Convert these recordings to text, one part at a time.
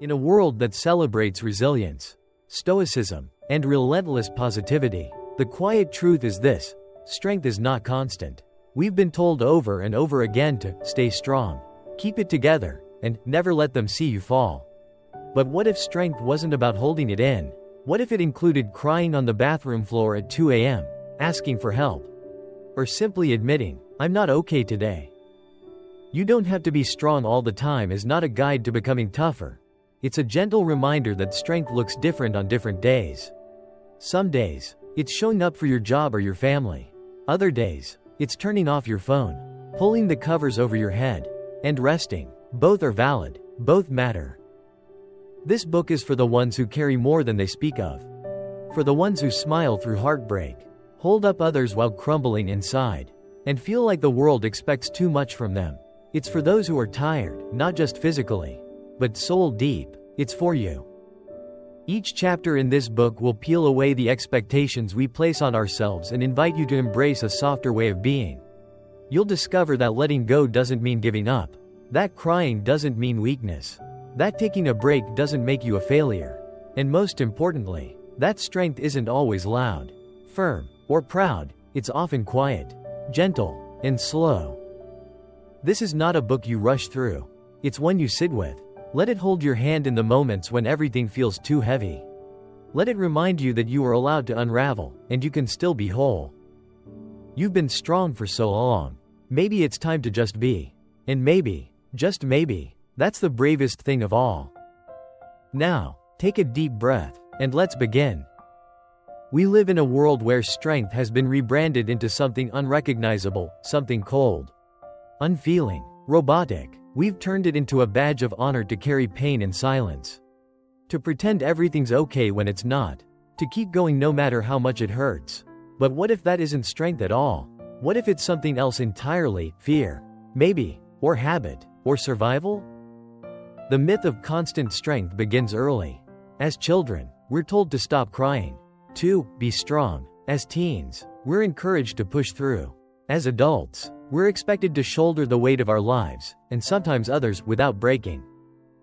In a world that celebrates resilience, stoicism, and relentless positivity, the quiet truth is this: strength is not constant. We've been told over and over again to stay strong, keep it together, and never let them see you fall. But what if strength wasn't about holding it in? What if it included crying on the bathroom floor at 2 a.m., asking for help, or simply admitting, "I'm not okay today"? You don't have to be strong all the time is not a guide to becoming tougher. It's a gentle reminder that strength looks different on different days. Some days, it's showing up for your job or your family. Other days, it's turning off your phone, pulling the covers over your head, and resting. Both are valid, both matter. This book is for the ones who carry more than they speak of. For the ones who smile through heartbreak, hold up others while crumbling inside, and feel like the world expects too much from them. It's for those who are tired, not just physically, but soul deep. It's for you. Each chapter in this book will peel away the expectations we place on ourselves and invite you to embrace a softer way of being. You'll discover that letting go doesn't mean giving up, that crying doesn't mean weakness, that taking a break doesn't make you a failure, and most importantly, that strength isn't always loud, firm, or proud. It's often quiet, gentle, and slow. This is not a book you rush through. It's one you sit with. Let it hold your hand in the moments when everything feels too heavy. Let it remind you that you are allowed to unravel, and you can still be whole. You've been strong for so long. Maybe it's time to just be. And maybe, just maybe, that's the bravest thing of all. Now, take a deep breath, and let's begin. We live in a world where strength has been rebranded into something unrecognizable, something cold, unfeeling, robotic. We've turned it into a badge of honor to carry pain in silence, to pretend everything's okay when it's not, to keep going no matter how much it hurts. But what if that isn't strength at all? What if it's something else entirely? Fear, maybe, or habit, or survival? The myth of constant strength begins early. As children, we're told to stop crying, to be strong. As teens, we're encouraged to push through. As adults, we're expected to shoulder the weight of our lives, and sometimes others, without breaking,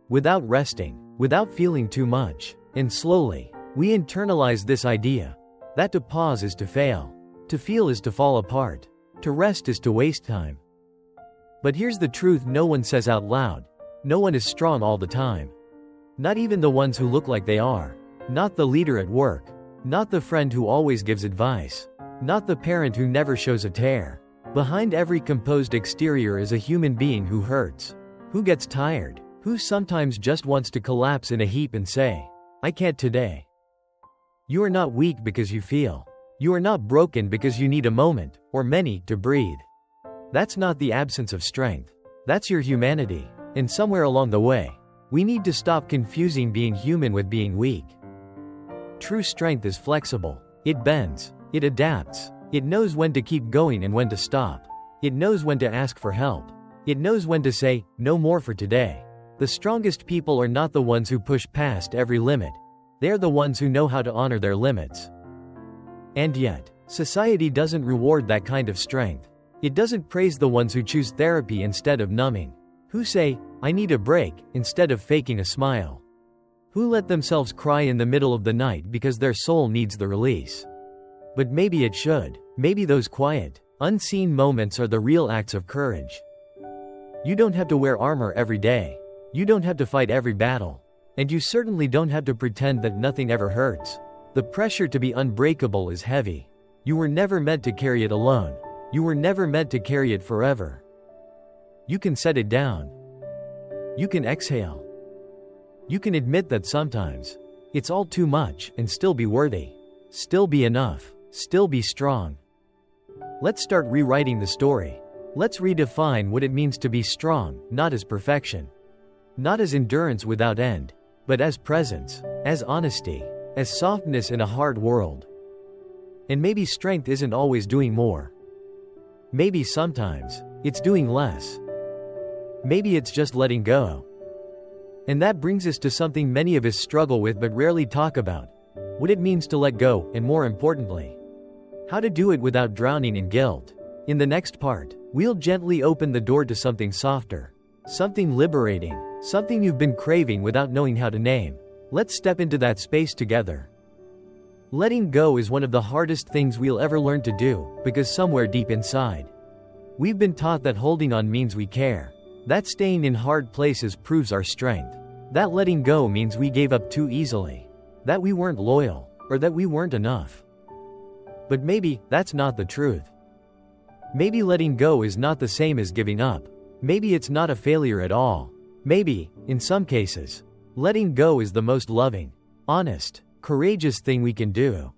without resting, without feeling too much. And slowly, we internalize this idea that to pause is to fail, to feel is to fall apart, to rest is to waste time. But here's the truth no one says out loud: no one is strong all the time. Not even the ones who look like they are. Not the leader at work. Not the friend who always gives advice. Not the parent who never shows a tear. Behind every composed exterior is a human being who hurts, who gets tired, who sometimes just wants to collapse in a heap and say, "I can't today." You are not weak because you feel. You are not broken because you need a moment, or many, to breathe. That's not the absence of strength. That's your humanity. And somewhere along the way, we need to stop confusing being human with being weak. True strength is flexible. It bends. It adapts. It knows when to keep going and when to stop. It knows when to ask for help. It knows when to say, "No more for today." The strongest people are not the ones who push past every limit. They're the ones who know how to honor their limits. And yet, society doesn't reward that kind of strength. It doesn't praise the ones who choose therapy instead of numbing, who say, "I need a break," instead of faking a smile, who let themselves cry in the middle of the night because their soul needs the release. But maybe it should. Maybe those quiet, unseen moments are the real acts of courage. You don't have to wear armor every day. You don't have to fight every battle. And you certainly don't have to pretend that nothing ever hurts. The pressure to be unbreakable is heavy. You were never meant to carry it alone. You were never meant to carry it forever. You can set it down. You can exhale. You can admit that sometimes it's all too much and still be worthy. Still be enough. Still be strong. Let's start rewriting the story. Let's redefine what it means to be strong, not as perfection, not as endurance without end, but as presence, as honesty, as softness in a hard world. And maybe strength isn't always doing more. Maybe sometimes it's doing less. Maybe it's just letting go. And that brings us to something many of us struggle with but rarely talk about: what it means to let go, and more importantly, how to do it without drowning in guilt. In the next part, we'll gently open the door to something softer, something liberating, Something you've been craving without knowing how to name. Let's step into that space together. Letting go is one of the hardest things we'll ever learn to do, because somewhere deep inside, we've been taught that holding on means we care. That staying in hard places proves our strength. That letting go means we gave up too easily. That we weren't loyal, or that we weren't enough. But maybe that's not the truth. Maybe letting go is not the same as giving up. Maybe it's not a failure at all. Maybe, in some cases, letting go is the most loving, honest, courageous thing we can do.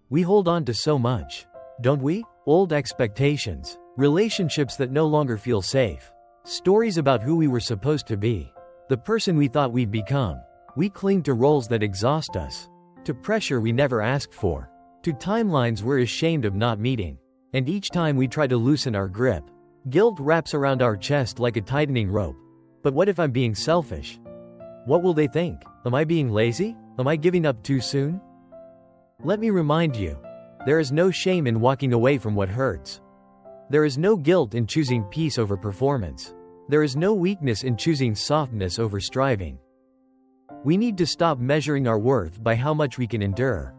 We hold on to so much, don't we? Old expectations, relationships that no longer feel safe, stories about who we were supposed to be, the person we thought we'd become. We cling to roles that exhaust us, to pressure we never asked for, to timelines we're ashamed of not meeting. And each time we try to loosen our grip, guilt wraps around our chest like a tightening rope. But what if I'm being selfish? What will they think? Am I being lazy? Am I giving up too soon? Let me remind you, there is no shame in walking away from what hurts. There is no guilt in choosing peace over performance. There is no weakness in choosing softness over striving. We need to stop measuring our worth by how much we can endure.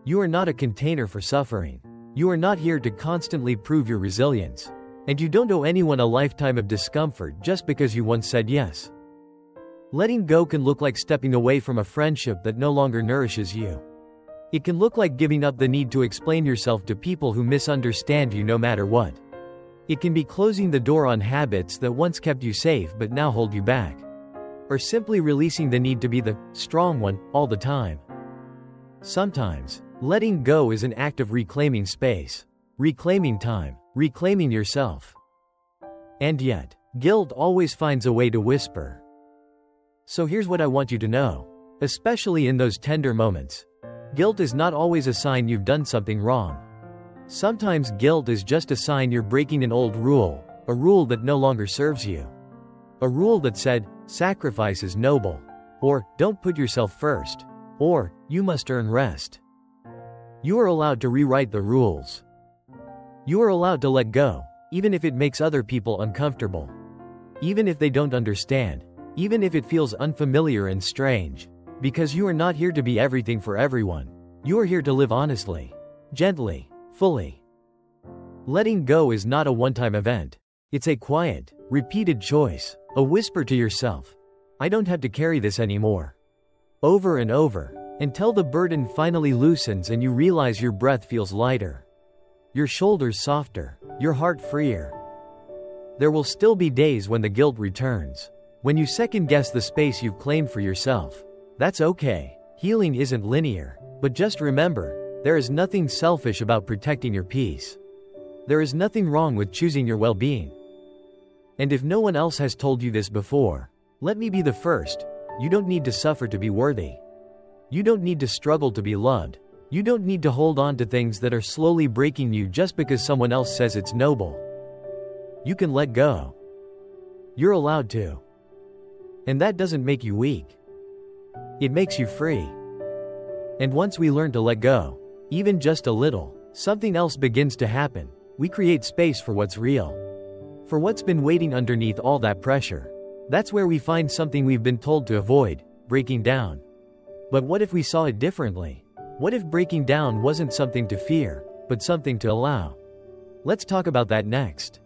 You are not a container for suffering. You are not here to constantly prove your resilience. And you don't owe anyone a lifetime of discomfort just because you once said yes. Letting go can look like stepping away from a friendship that no longer nourishes you. It can look like giving up the need to explain yourself to people who misunderstand you no matter what. It can be closing the door on habits that once kept you safe but now hold you back. Or simply releasing the need to be the strong one all the time. Sometimes, letting go is an act of reclaiming space, reclaiming time, reclaiming yourself. And yet, guilt always finds a way to whisper. So here's what I want you to know. Especially in those tender moments, guilt is not always a sign you've done something wrong. Sometimes guilt is just a sign you're breaking an old rule, a rule that no longer serves you. A rule that said, sacrifice is noble, or don't put yourself first, or you must earn rest. You are allowed to rewrite the rules. You are allowed to let go, even if it makes other people uncomfortable. Even if they don't understand. Even if it feels unfamiliar and strange. Because you are not here to be everything for everyone. You are here to live honestly, gently, fully. Letting go is not a one-time event. It's a quiet, repeated choice, a whisper to yourself. I don't have to carry this anymore. Over and over, until the burden finally loosens and you realize your breath feels lighter. Your shoulders softer, your heart freer. There will still be days when the guilt returns. When you second-guess the space you've claimed for yourself. That's okay. Healing isn't linear. But just remember, there is nothing selfish about protecting your peace. There is nothing wrong with choosing your well-being. And if no one else has told you this before, let me be the first. You don't need to suffer to be worthy. You don't need to struggle to be loved. You don't need to hold on to things that are slowly breaking you just because someone else says it's noble. You can let go. You're allowed to. And that doesn't make you weak. It makes you free. And once we learn to let go, even just a little, something else begins to happen. We create space for what's real. For what's been waiting underneath all that pressure. That's where we find something we've been told to avoid, breaking down. But what if we saw it differently? What if breaking down wasn't something to fear, but something to allow? Let's talk about that next.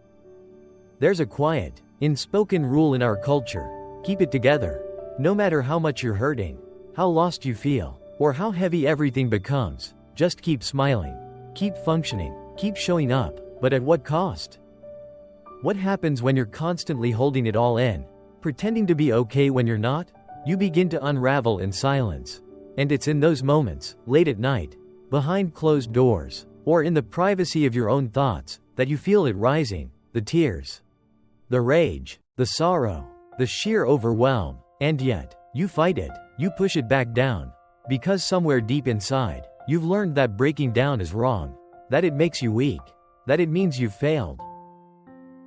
There's a quiet, unspoken rule in our culture. Keep it together. No matter how much you're hurting, how lost you feel, or how heavy everything becomes, just keep smiling. Keep functioning. Keep showing up. But at what cost? What happens when you're constantly holding it all in? Pretending to be okay when you're not? You begin to unravel in silence. And it's in those moments, late at night, behind closed doors, or in the privacy of your own thoughts, that you feel it rising, the tears, the rage, the sorrow, the sheer overwhelm. And yet, you fight it, you push it back down. Because somewhere deep inside, you've learned that breaking down is wrong. That it makes you weak. That it means you've failed.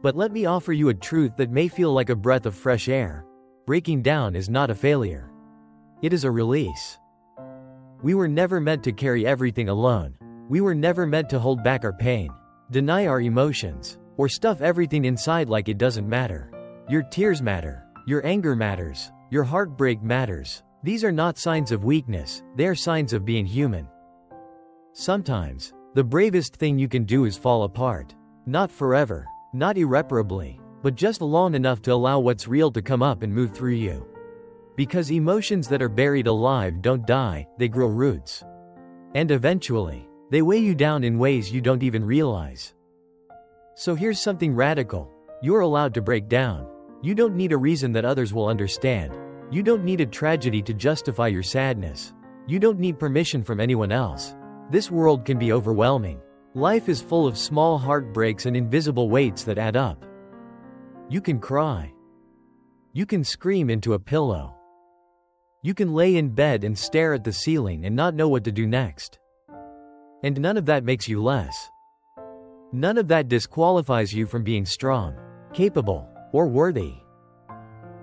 But let me offer you a truth that may feel like a breath of fresh air. Breaking down is not a failure. It is a release. We were never meant to carry everything alone. We were never meant to hold back our pain, deny our emotions, or stuff everything inside like it doesn't matter. Your tears matter. Your anger matters. Your heartbreak matters. These are not signs of weakness, they are signs of being human. Sometimes, the bravest thing you can do is fall apart. Not forever, not irreparably, but just long enough to allow what's real to come up and move through you. Because emotions that are buried alive don't die, they grow roots. And eventually, they weigh you down in ways you don't even realize. So here's something radical. You're allowed to break down. You don't need a reason that others will understand. You don't need a tragedy to justify your sadness. You don't need permission from anyone else. This world can be overwhelming. Life is full of small heartbreaks and invisible weights that add up. You can cry. You can scream into a pillow. You can lay in bed and stare at the ceiling and not know what to do next. And none of that makes you less. None of that disqualifies you from being strong, capable, or worthy.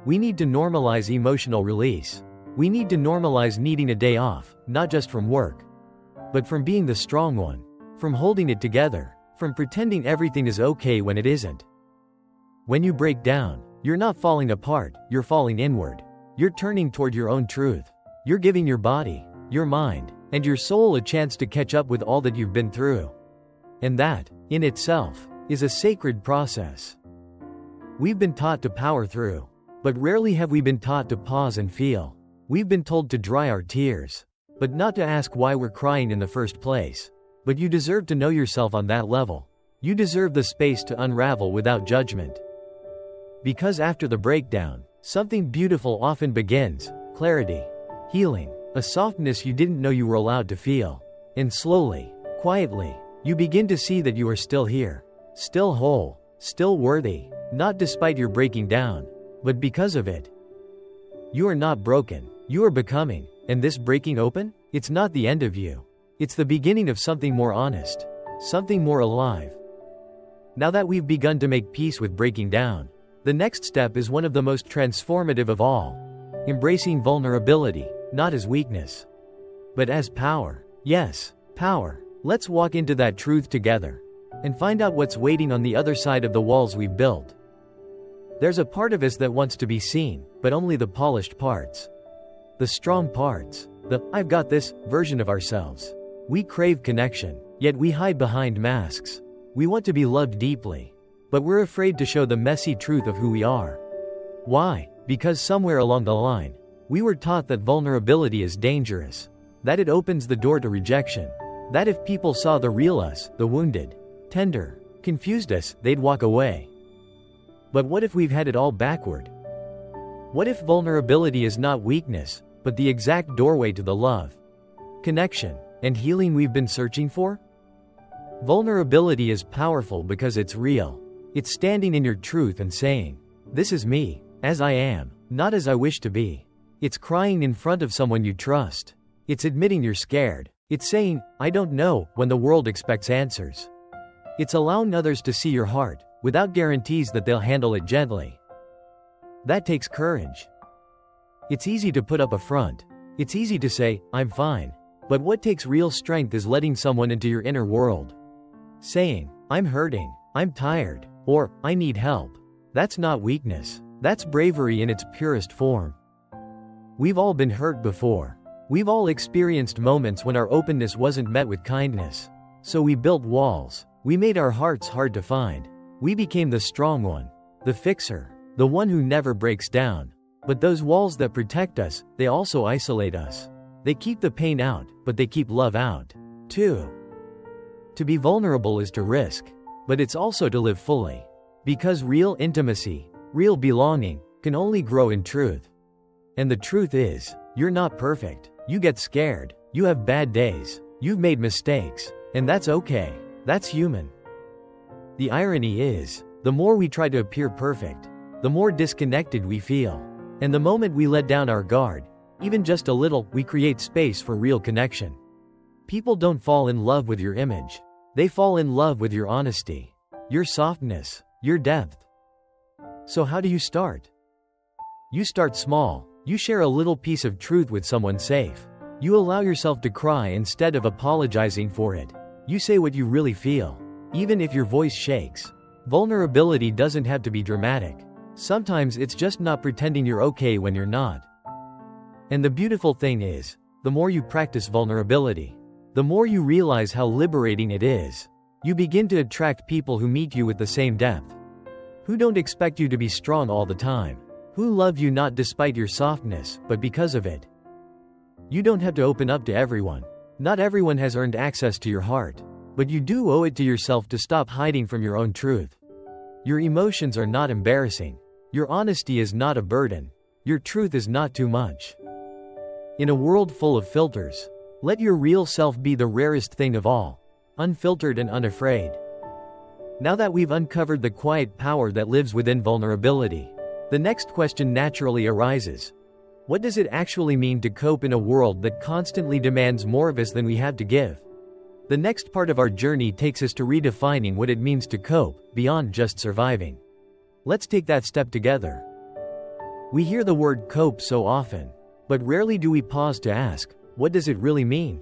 We need to normalize emotional release. We need to normalize needing a day off, not just from work, but from being the strong one, from holding it together, from pretending everything is okay when it isn't. When you break down, you're not falling apart, you're falling inward. You're turning toward your own truth. You're giving your body, your mind, and your soul a chance to catch up with all that you've been through. And that, in itself, is a sacred process. We've been taught to power through, but rarely have we been taught to pause and feel. We've been told to dry our tears, but not to ask why we're crying in the first place. But you deserve to know yourself on that level. You deserve the space to unravel without judgment. Because after the breakdown, something beautiful often begins: clarity, healing, a softness you didn't know you were allowed to feel. And slowly, quietly, you begin to see that you are still here, still whole, still worthy, not despite your breaking down, but because of it. You are not broken, you are becoming, and this breaking open, it's not the end of you. It's the beginning of something more honest, something more alive. Now that we've begun to make peace with breaking down, the next step is one of the most transformative of all: embracing vulnerability, not as weakness, but as power. Yes, power. Let's walk into that truth together and find out what's waiting on the other side of the walls we've built. There's a part of us that wants to be seen, but only the polished parts. The strong parts. The "I've got this" version of ourselves. We crave connection, yet we hide behind masks. We want to be loved deeply, but we're afraid to show the messy truth of who we are. Why? Because somewhere along the line, we were taught that vulnerability is dangerous, that it opens the door to rejection, that if people saw the real us, the wounded, tender, confused us, they'd walk away. But what if we've had it all backward? What if vulnerability is not weakness, but the exact doorway to the love, connection, and healing we've been searching for? Vulnerability is powerful because it's real. It's standing in your truth and saying, "This is me, as I am, not as I wish to be." It's crying in front of someone you trust. It's admitting you're scared. It's saying, "I don't know," when the world expects answers. It's allowing others to see your heart, without guarantees that they'll handle it gently. That takes courage. It's easy to put up a front. It's easy to say, "I'm fine." But what takes real strength is letting someone into your inner world. Saying, "I'm hurting, I'm tired," or "I need help." That's not weakness. That's bravery in its purest form. We've all been hurt before. We've all experienced moments when our openness wasn't met with kindness. So we built walls. We made our hearts hard to find. We became the strong one, the fixer, the one who never breaks down. But those walls that protect us, they also isolate us. They keep the pain out, but they keep love out, too. To be vulnerable is to risk, but it's also to live fully. Because real intimacy, real belonging, can only grow in truth. And the truth is, you're not perfect. You get scared. You have bad days. You've made mistakes. And that's okay. That's human. The irony is, the more we try to appear perfect, the more disconnected we feel. And the moment we let down our guard, even just a little, we create space for real connection. People don't fall in love with your image. They fall in love with your honesty, your softness, your depth. So how do you start? You start small. You share a little piece of truth with someone safe. You allow yourself to cry instead of apologizing for it. You say what you really feel, even if your voice shakes. Vulnerability doesn't have to be dramatic. Sometimes it's just not pretending you're okay when you're not. And the beautiful thing is, the more you practice vulnerability, the more you realize how liberating it is. You begin to attract people who meet you with the same depth, who don't expect you to be strong all the time, who love you not despite your softness, but because of it. You don't have to open up to everyone. Not everyone has earned access to your heart, but you do owe it to yourself to stop hiding from your own truth. Your emotions are not embarrassing. Your honesty is not a burden. Your truth is not too much. In a world full of filters, let your real self be the rarest thing of all, unfiltered and unafraid. Now that we've uncovered the quiet power that lives within vulnerability, the next question naturally arises. What does it actually mean to cope in a world that constantly demands more of us than we have to give? The next part of our journey takes us to redefining what it means to cope, beyond just surviving. Let's take that step together. We hear the word cope so often, but rarely do we pause to ask, what does it really mean?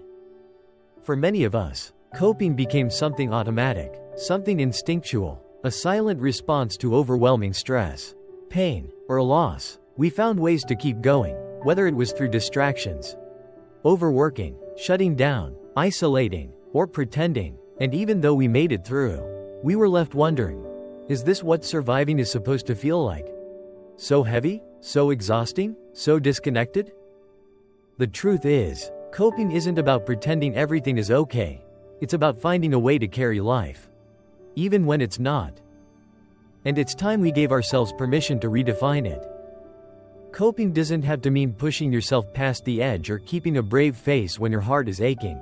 For many of us, coping became something automatic, something instinctual, a silent response to overwhelming stress, pain, or a loss. We found ways to keep going, whether it was through distractions, overworking, shutting down, isolating, or pretending. And even though we made it through, we were left wondering, is this what surviving is supposed to feel like? So heavy? So exhausting? So disconnected? The truth is, coping isn't about pretending everything is okay. It's about finding a way to carry life, even when it's not. And it's time we gave ourselves permission to redefine it. Coping doesn't have to mean pushing yourself past the edge or keeping a brave face when your heart is aching.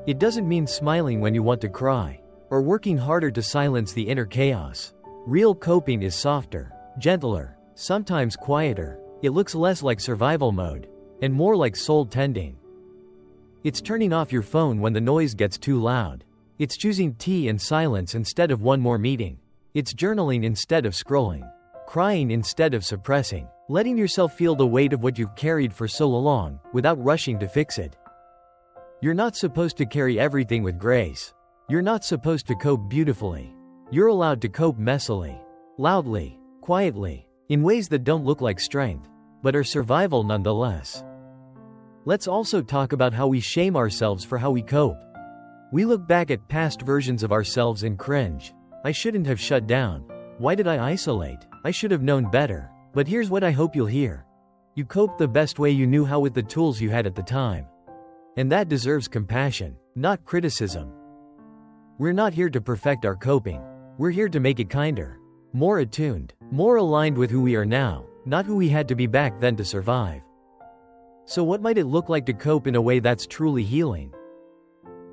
It doesn't mean smiling when you want to cry, or working harder to silence the inner chaos. Real coping is softer, gentler, sometimes quieter. It looks less like survival mode, and more like soul tending. It's turning off your phone when the noise gets too loud. It's choosing tea and silence instead of one more meeting. It's journaling instead of scrolling, crying instead of suppressing, letting yourself feel the weight of what you've carried for so long, without rushing to fix it. You're not supposed to carry everything with grace. You're not supposed to cope beautifully. You're allowed to cope messily, loudly, quietly, in ways that don't look like strength, but are survival nonetheless. Let's also talk about how we shame ourselves for how we cope. We look back at past versions of ourselves and cringe. I shouldn't have shut down. Why did I isolate? I should have known better. But here's what I hope you'll hear. You coped the best way you knew how with the tools you had at the time. And that deserves compassion, not criticism. We're not here to perfect our coping. We're here to make it kinder, more attuned, more aligned with who we are now, not who we had to be back then to survive. So what might it look like to cope in a way that's truly healing?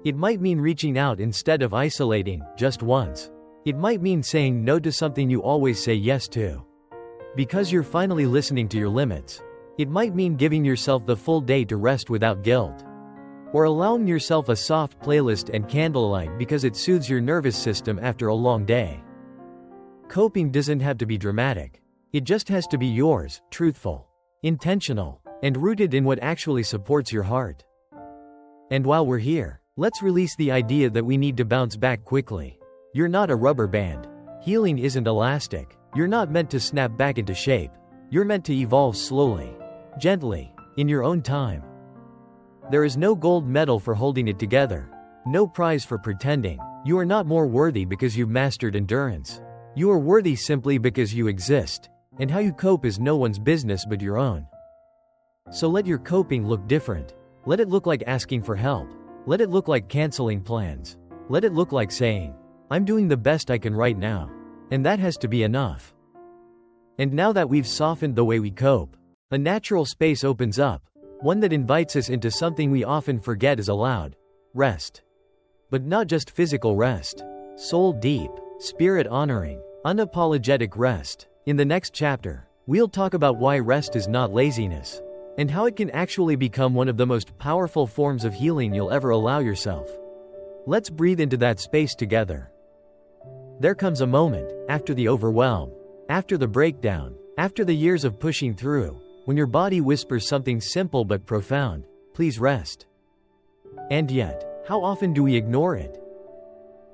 It might mean reaching out instead of isolating, just once. It might mean saying no to something you always say yes to, because you're finally listening to your limits. It might mean giving yourself the full day to rest without guilt, or allowing yourself a soft playlist and candlelight because it soothes your nervous system after a long day. Coping doesn't have to be dramatic. It just has to be yours, truthful, intentional, and rooted in what actually supports your heart. And while we're here, let's release the idea that we need to bounce back quickly. You're not a rubber band. Healing isn't elastic. You're not meant to snap back into shape. You're meant to evolve slowly, gently, in your own time. There is no gold medal for holding it together, no prize for pretending. You are not more worthy because you've mastered endurance. You are worthy simply because you exist, and how you cope is no one's business but your own. So let your coping look different. Let it look like asking for help. Let it look like canceling plans. Let it look like saying, I'm doing the best I can right now. And that has to be enough. And now that we've softened the way we cope, a natural space opens up, one that invites us into something we often forget is allowed: rest. But not just physical rest. Soul deep, spirit honoring, unapologetic rest. In the next chapter, we'll talk about why rest is not laziness, and how it can actually become one of the most powerful forms of healing you'll ever allow yourself. Let's breathe into that space together. There comes a moment, after the overwhelm, after the breakdown, after the years of pushing through, when your body whispers something simple but profound: please rest. And yet, how often do we ignore it?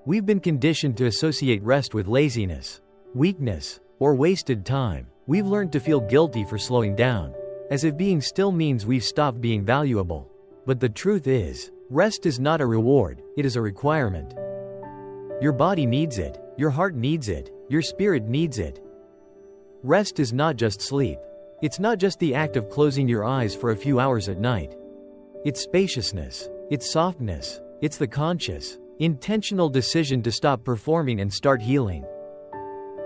We've been conditioned to associate rest with laziness, weakness, or wasted time. We've learned to feel guilty for slowing down, as if being still means we've stopped being valuable. But the truth is, rest is not a reward, it is a requirement. Your body needs it, your heart needs it, your spirit needs it. Rest is not just sleep. It's not just the act of closing your eyes for a few hours at night. It's spaciousness, it's softness, it's the conscious, intentional decision to stop performing and start healing.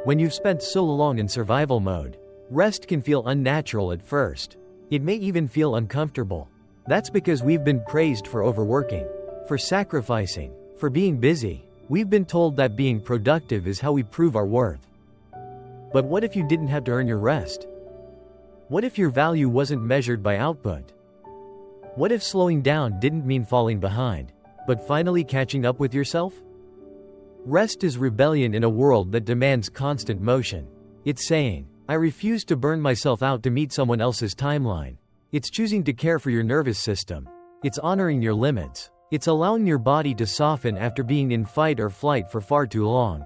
When you've spent so long in survival mode, rest can feel unnatural at first. It may even feel uncomfortable. That's because we've been praised for overworking, for sacrificing, for being busy. We've been told that being productive is how we prove our worth. But what if you didn't have to earn your rest? What if your value wasn't measured by output? What if slowing down didn't mean falling behind, but finally catching up with yourself? Rest is rebellion in a world that demands constant motion. It's saying, I refuse to burn myself out to meet someone else's timeline. It's choosing to care for your nervous system. It's honoring your limits. It's allowing your body to soften after being in fight or flight for far too long.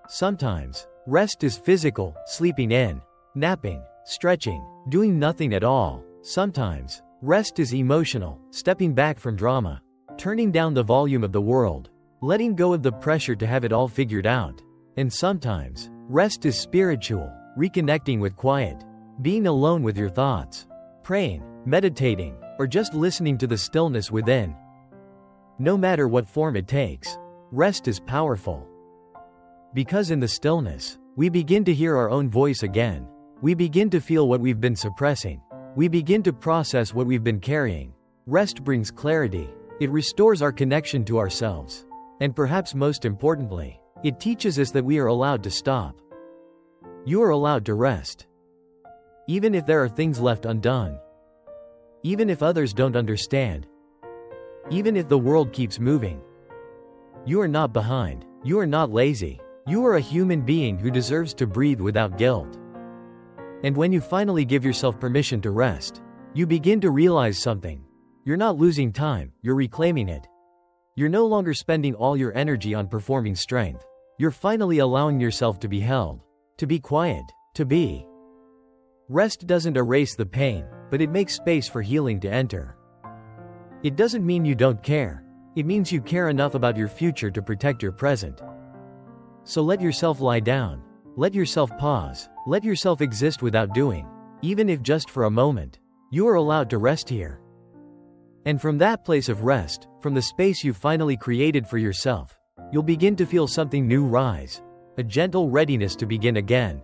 Sometimes, rest is physical, sleeping in, napping, stretching, doing nothing at all. Sometimes, rest is emotional, stepping back from drama, turning down the volume of the world, letting go of the pressure to have it all figured out. And sometimes, rest is spiritual, reconnecting with quiet, being alone with your thoughts, praying, meditating, or just listening to the stillness within. No matter what form it takes, rest is powerful. Because in the stillness, we begin to hear our own voice again. We begin to feel what we've been suppressing. We begin to process what we've been carrying. Rest brings clarity. It restores our connection to ourselves. And perhaps most importantly, it teaches us that we are allowed to stop. You are allowed to rest. Even if there are things left undone. Even if others don't understand. Even if the world keeps moving. You are not behind. You are not lazy. You are a human being who deserves to breathe without guilt. And when you finally give yourself permission to rest, you begin to realize something. You're not losing time, you're reclaiming it. You're no longer spending all your energy on performing strength. You're finally allowing yourself to be held, to be quiet, to be. Rest doesn't erase the pain, but it makes space for healing to enter. It doesn't mean you don't care. It means you care enough about your future to protect your present. So let yourself lie down. Let yourself pause. Let yourself exist without doing. Even if just for a moment. You are allowed to rest here. And from that place of rest, from the space you've finally created for yourself, you'll begin to feel something new rise. A gentle readiness to begin again.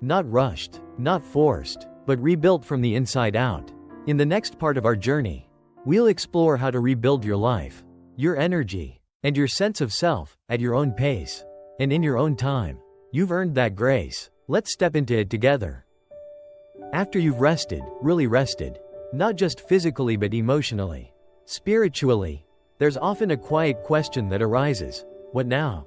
Not rushed, not forced, but rebuilt from the inside out. In the next part of our journey, we'll explore how to rebuild your life, your energy, and your sense of self, at your own pace, and in your own time. You've earned that grace. Let's step into it together. After you've rested, really rested, not just physically but emotionally, spiritually, there's often a quiet question that arises. What now?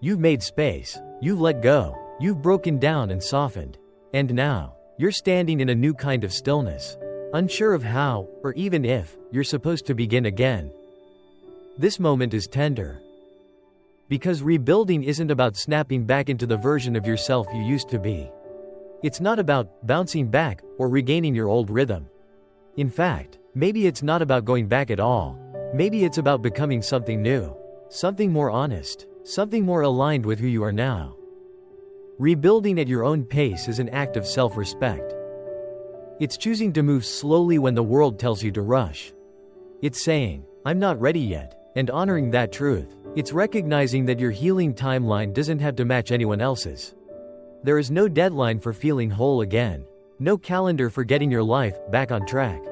You've made space. You've let go. You've broken down and softened. And now, you're standing in a new kind of stillness. Unsure of how, or even if, you're supposed to begin again. This moment is tender. Because rebuilding isn't about snapping back into the version of yourself you used to be. It's not about bouncing back or regaining your old rhythm. In fact, maybe it's not about going back at all. Maybe it's about becoming something new. Something more honest. Something more aligned with who you are now. Rebuilding at your own pace is an act of self-respect. It's choosing to move slowly when the world tells you to rush. It's saying, I'm not ready yet, and honoring that truth. It's recognizing that your healing timeline doesn't have to match anyone else's. There is no deadline for feeling whole again. No calendar for getting your life back on track.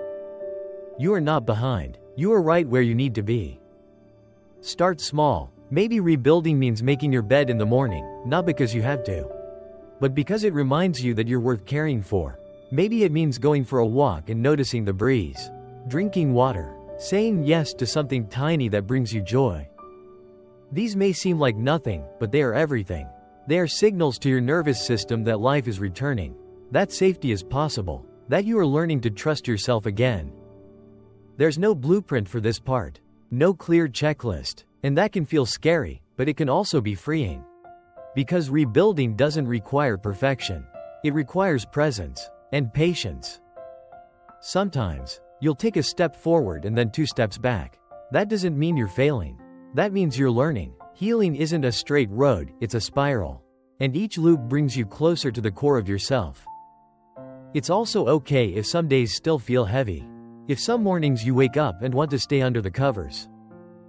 You are not behind. You are right where you need to be. Start small. Maybe rebuilding means making your bed in the morning, not because you have to, but because it reminds you that you're worth caring for. Maybe it means going for a walk and noticing the breeze. Drinking water. Saying yes to something tiny that brings you joy. These may seem like nothing, but they are everything. They are signals to your nervous system that life is returning. That safety is possible. That you are learning to trust yourself again. There's no blueprint for this part. No clear checklist. And that can feel scary, but it can also be freeing. Because rebuilding doesn't require perfection. It requires presence and patience. Sometimes, you'll take a step forward and then 2 steps back. That doesn't mean you're failing. That means you're learning. Healing isn't a straight road, it's a spiral. And each loop brings you closer to the core of yourself. It's also okay if some days still feel heavy. If some mornings you wake up and want to stay under the covers.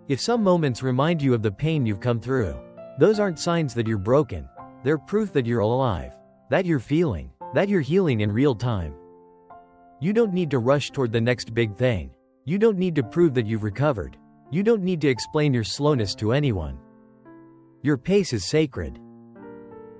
If some moments remind you of the pain you've come through. Those aren't signs that you're broken. They're proof that you're alive. That you're feeling. That you're healing in real time. You don't need to rush toward the next big thing. You don't need to prove that you've recovered. You don't need to explain your slowness to anyone. Your pace is sacred.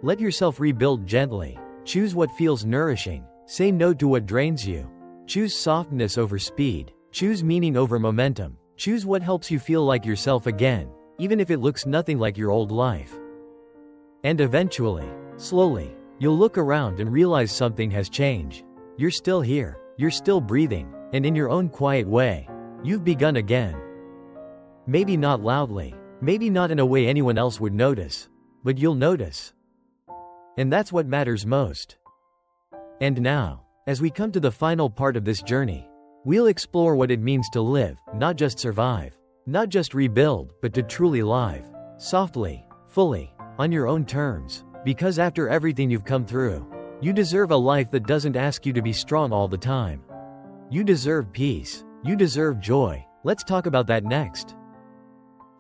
Let yourself rebuild gently. Choose what feels nourishing. Say no to what drains you. Choose softness over speed. Choose meaning over momentum. Choose what helps you feel like yourself again, even if it looks nothing like your old life. And eventually, slowly, you'll look around and realize something has changed. You're still here. You're still breathing. And in your own quiet way, you've begun again. Maybe not loudly. Maybe not in a way anyone else would notice. But you'll notice. And that's what matters most. And now, as we come to the final part of this journey, we'll explore what it means to live, not just survive. Not just rebuild, but to truly live. Softly, fully, on your own terms. Because after everything you've come through, you deserve a life that doesn't ask you to be strong all the time. You deserve peace. You deserve joy. Let's talk about that next.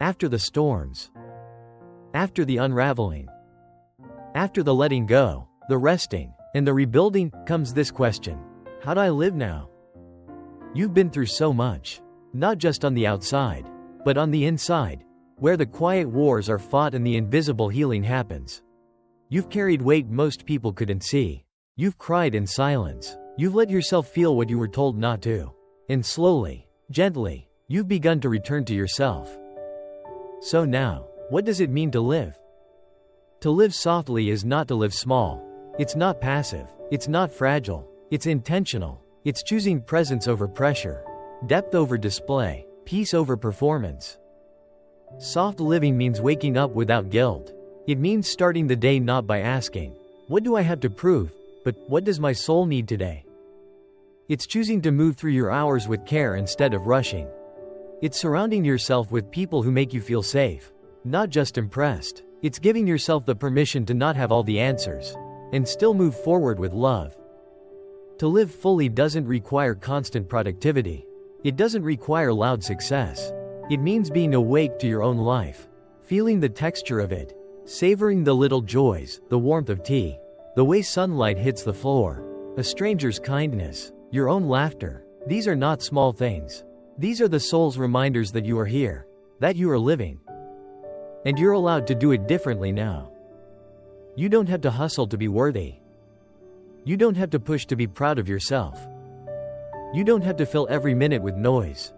After the storms. After the unraveling. After the letting go, the resting, and the rebuilding, comes this question. How do I live now? You've been through so much. Not just on the outside, but on the inside, where the quiet wars are fought and the invisible healing happens. You've carried weight most people couldn't see. You've cried in silence. You've let yourself feel what you were told not to. And slowly, gently, you've begun to return to yourself. So now, what does it mean to live? To live softly is not to live small. It's not passive. It's not fragile. It's intentional. It's choosing presence over pressure, depth over display, peace over performance. Soft living means waking up without guilt. It means starting the day not by asking, what do I have to prove, but what does my soul need today? It's choosing to move through your hours with care instead of rushing. It's surrounding yourself with people who make you feel safe, not just impressed. It's giving yourself the permission to not have all the answers, and still move forward with love. To live fully doesn't require constant productivity. It doesn't require loud success. It means being awake to your own life, feeling the texture of it, savoring the little joys, the warmth of tea, the way sunlight hits the floor, a stranger's kindness, your own laughter. These are not small things. These are the soul's reminders that you are here, that you are living. And you're allowed to do it differently now. You don't have to hustle to be worthy. You don't have to push to be proud of yourself. You don't have to fill every minute with noise.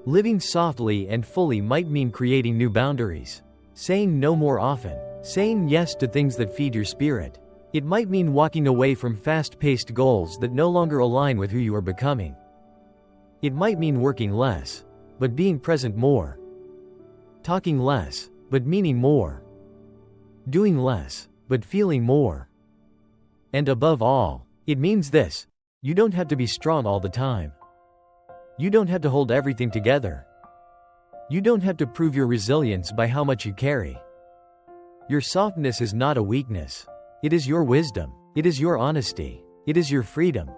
Living softly and fully might mean creating new boundaries, saying no more often, saying yes to things that feed your spirit. It might mean walking away from fast-paced goals that no longer align with who you are becoming. It might mean working less, but being present more. Talking less, but meaning more. Doing less, but feeling more. And above all, it means this: you don't have to be strong all the time. You don't have to hold everything together. You don't have to prove your resilience by how much you carry. Your softness is not a weakness. It is your wisdom. It is your honesty. It is your freedom.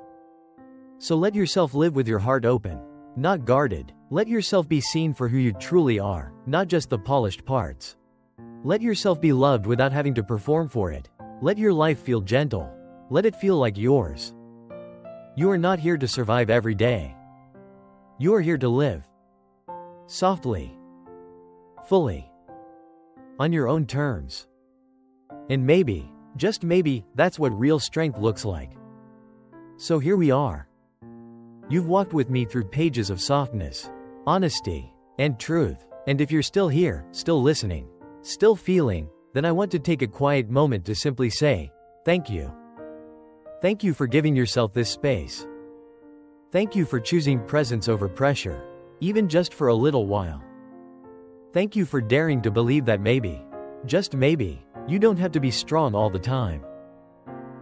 So let yourself live with your heart open, not guarded. Let yourself be seen for who you truly are, not just the polished parts. Let yourself be loved without having to perform for it. Let your life feel gentle. Let it feel like yours. You are not here to survive every day. You are here to live. Softly. Fully. On your own terms. And maybe, just maybe, that's what real strength looks like. So here we are. You've walked with me through pages of softness, honesty, and truth. And if you're still here, still listening, still feeling, then I want to take a quiet moment to simply say, thank you. Thank you for giving yourself this space. Thank you for choosing presence over pressure, even just for a little while. Thank you for daring to believe that maybe, just maybe, you don't have to be strong all the time.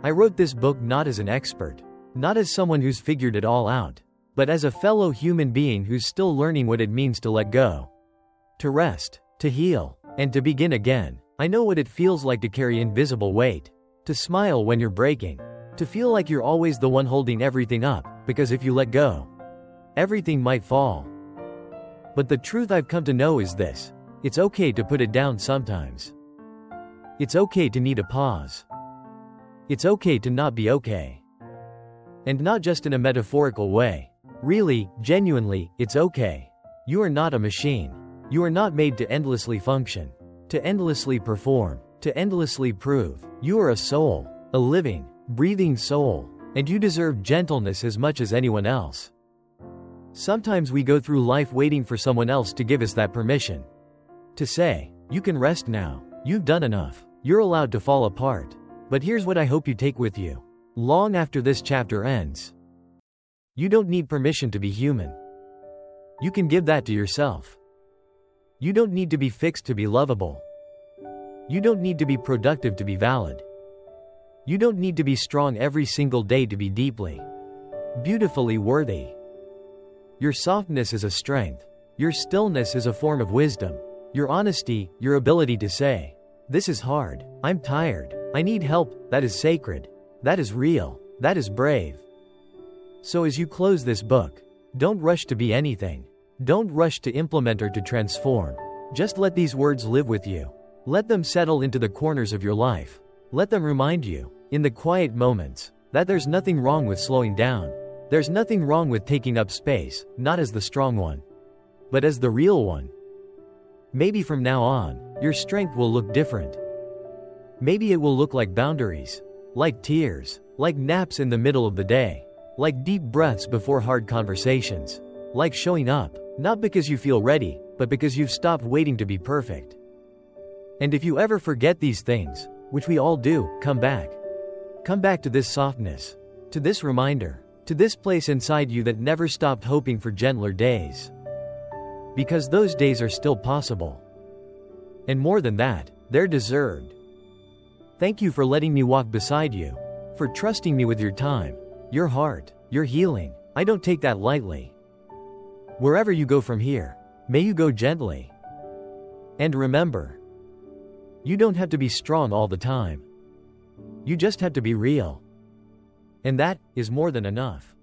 I wrote this book not as an expert, not as someone who's figured it all out, but as a fellow human being who's still learning what it means to let go, to rest, to heal, and to begin again. I know what it feels like to carry invisible weight, to smile when you're breaking, to feel like you're always the one holding everything up, because if you let go, everything might fall. But the truth I've come to know is this: it's okay to put it down sometimes. It's okay to need a pause. It's okay to not be okay. And not just in a metaphorical way. Really, genuinely, it's okay. You are not a machine. You are not made to endlessly function, to endlessly perform, to endlessly prove. You are a soul, a living, breathing soul, and you deserve gentleness as much as anyone else. Sometimes we go through life waiting for someone else to give us that permission. To say, you can rest now, you've done enough, you're allowed to fall apart. But here's what I hope you take with you. Long after this chapter ends, you don't need permission to be human. You can give that to yourself. You don't need to be fixed to be lovable. You don't need to be productive to be valid. You don't need to be strong every single day to be deeply, beautifully worthy. Your softness is a strength. Your stillness is a form of wisdom. Your honesty, your ability to say, "This is hard. I'm tired. I need help," that is sacred. That is real. That is brave. So as you close this book, don't rush to be anything. Don't rush to implement or to transform. Just let these words live with you. Let them settle into the corners of your life. Let them remind you, in the quiet moments, that there's nothing wrong with slowing down. There's nothing wrong with taking up space, not as the strong one, but as the real one. Maybe from now on, your strength will look different. Maybe it will look like boundaries, like tears, like naps in the middle of the day, like deep breaths before hard conversations, like showing up, not because you feel ready, but because you've stopped waiting to be perfect. And if you ever forget these things, which we all do, come back. Come back to this softness, to this reminder, to this place inside you that never stopped hoping for gentler days. Because those days are still possible. And more than that, they're deserved. Thank you for letting me walk beside you, for trusting me with your time, your heart, your healing. I don't take that lightly. Wherever you go from here, may you go gently. And remember, you don't have to be strong all the time. You just have to be real. And that is more than enough.